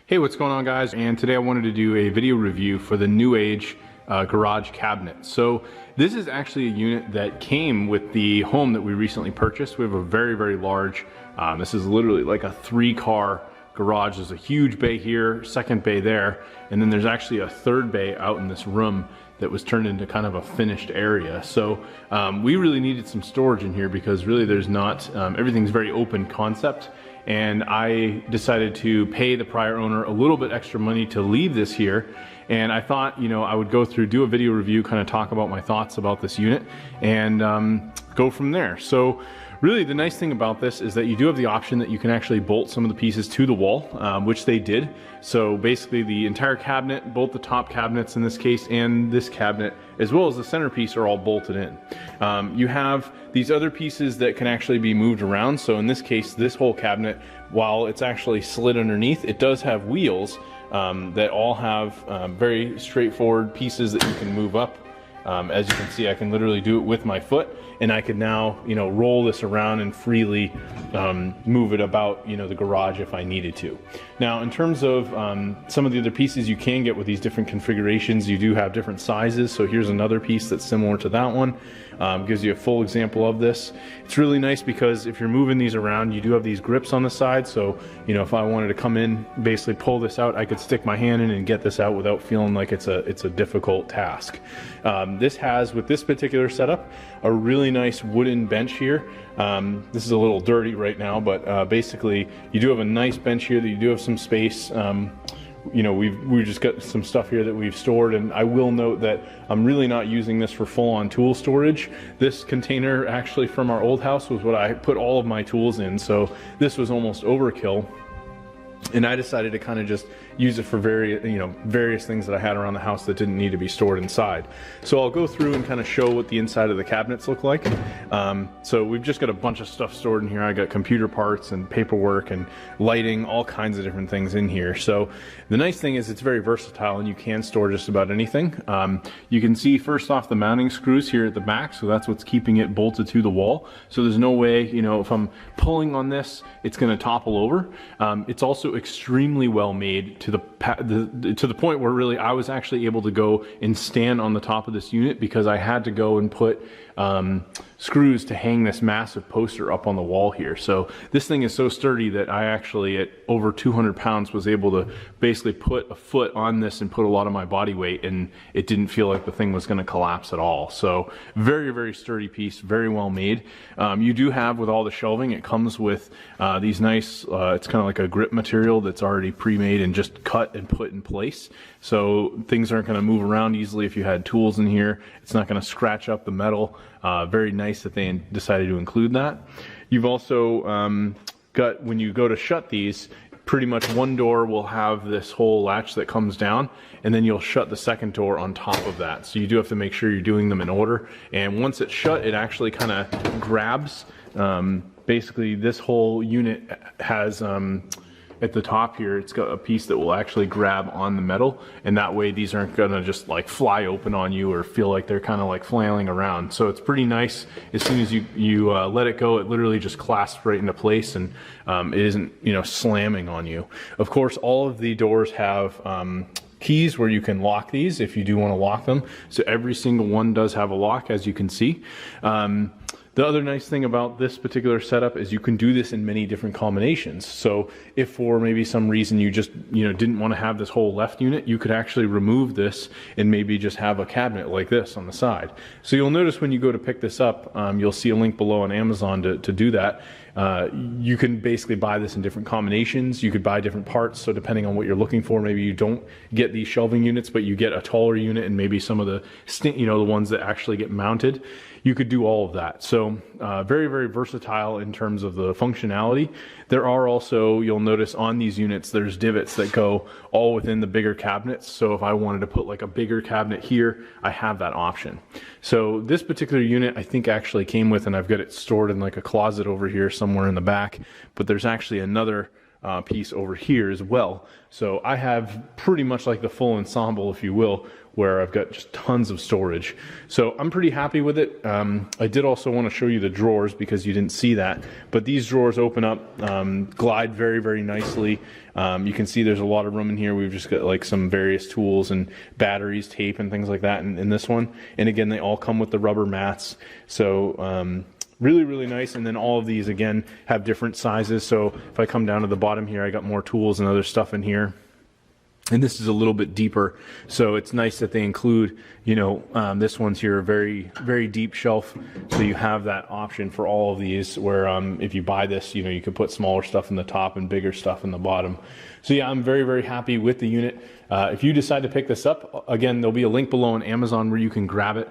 Hey, what's going on, guys? And today I wanted to do a video review for the NewAge garage cabinet. So this is actually a unit that came with the home that we recently purchased. We have a very, very large, this is literally like a 3-car garage. There's a huge bay here, second bay there, and then there's actually a third bay out in this room that was turned into kind of a finished area. So we really needed some storage in here because really there's not, everything's very open concept. And I decided to pay the prior owner a little bit extra money to leave this here. And I thought, you know, I would go through, do a video review, kind of talk about my thoughts about this unit and go from there. So really the nice thing about this is that you do have the option that you can actually bolt some of the pieces to the wall, which they did. So basically the entire cabinet, both the top cabinets in this case and this cabinet, as well as the centerpiece, are all bolted in. You have these other pieces that can actually be moved around. So in this case, this whole cabinet, while it's actually slid underneath, it does have wheels that all have very straightforward pieces that you can move up. As you can see, I can literally do it with my foot, and I can now, you know, roll this around and freely move it about, you know, the garage if I needed to. Now, in terms of some of the other pieces you can get with these different configurations, you do have different sizes. So here's another piece that's similar to that one. Gives you a full example of this. It's really nice because if you're moving these around, you do have these grips on the side. So, you know, if I wanted to come in, basically pull this out, I could stick my hand in and get this out without feeling like it's a difficult task. This has, with this particular setup, a really nice wooden bench here. This is a little dirty right now, but basically you do have a nice bench here that you do have some space. You know, we've just got some stuff here that we've stored, and I will note that I'm really not using this for full-on tool storage. This container actually from our old house was what I put all of my tools in, so this was almost overkill. And I decided to kind of just use it for various things that I had around the house that didn't need to be stored inside. So I'll go through and kind of show what the inside of the cabinets look like. So we've just got a bunch of stuff stored in here. I got computer parts and paperwork and lighting, all kinds of different things in here. So the nice thing is it's very versatile and you can store just about anything. You can see first off the mounting screws here at the back, so that's what's keeping it bolted to the wall. So there's no way, you know, if I'm pulling on this, it's going to topple over. It's also extremely well made to the point where really I was actually able to go and stand on the top of this unit because I had to go and put screws to hang this massive poster up on the wall here. So this thing is so sturdy that I actually, at over 200 pounds, was able to basically put a foot on this and put a lot of my body weight, and it didn't feel like the thing was going to collapse at all. So very, very sturdy piece, very well made. You do have, with all the shelving, it comes with these nice, it's kind of like a grip material that's already pre-made and just cut and put in place. So things aren't going to move around easily if you had tools in here. It's not going to scratch up the metal. Very nice that they decided to include that. You've also got, when you go to shut these, pretty much one door will have this whole latch that comes down, and then you'll shut the second door on top of that. So you do have to make sure you're doing them in order. And once it's shut, it actually kind of grabs. Basically, this whole unit has at the top here, it's got a piece that will actually grab on the metal, and that way these aren't gonna just like fly open on you or feel like they're kind of like flailing around. So it's pretty nice. As soon as you let it go, it literally just clasps right into place, and it isn't, you know, slamming on you. Of course, all of the doors have keys where you can lock these if you do want to lock them. So every single one does have a lock, as you can see. The other nice thing about this particular setup is you can do this in many different combinations. So if for maybe some reason you just, you know, didn't want to have this whole left unit, you could actually remove this and maybe just have a cabinet like this on the side. So you'll notice when you go to pick this up, you'll see a link below on Amazon to do that. You can basically buy this in different combinations. You could buy different parts. So depending on what you're looking for, maybe you don't get these shelving units, but you get a taller unit and maybe some of the, you know, the ones that actually get mounted. You could do all of that. So very, very versatile in terms of the functionality. There are also, you'll notice on these units, there's divots that go all within the bigger cabinets. So if I wanted to put like a bigger cabinet here, I have that option. So this particular unit, I think actually came with, and I've got it stored in like a closet over here somewhere in the back, but there's actually another piece over here as well. So I have pretty much like the full ensemble, if you will, where I've got just tons of storage. So I'm pretty happy with it. I did also want to show you the drawers because you didn't see that, but these drawers open up, glide very, very nicely. You can see there's a lot of room in here. We've just got like some various tools and batteries, tape, and things like that in this one. And again, they all come with the rubber mats. So really, really nice. And then all of these, again, have different sizes. So if I come down to the bottom here, I got more tools and other stuff in here. And this is a little bit deeper, so it's nice that they include, you know, this one's here, a very, very deep shelf, so you have that option for all of these, where if you buy this, you know, you can put smaller stuff in the top and bigger stuff in the bottom. So yeah, I'm very, very happy with the unit. If you decide to pick this up, again, there'll be a link below on Amazon where you can grab it.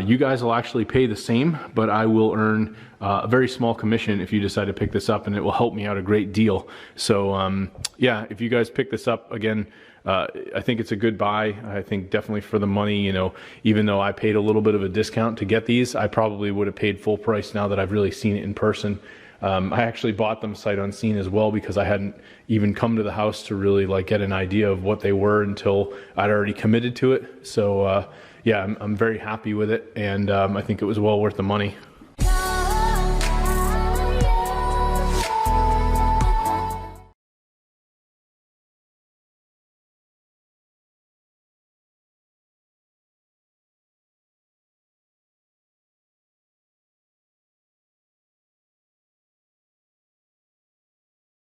You guys will actually pay the same, but I will earn a very small commission if you decide to pick this up, and it will help me out a great deal. So yeah, if you guys pick this up, again, I think it's a good buy. I think definitely for the money, you know, even though I paid a little bit of a discount to get these, I probably would have paid full price now that I've really seen it in person. I actually bought them sight unseen as well because I hadn't even come to the house to really like get an idea of what they were until I'd already committed to it. So yeah, I'm very happy with it, and I think it was well worth the money.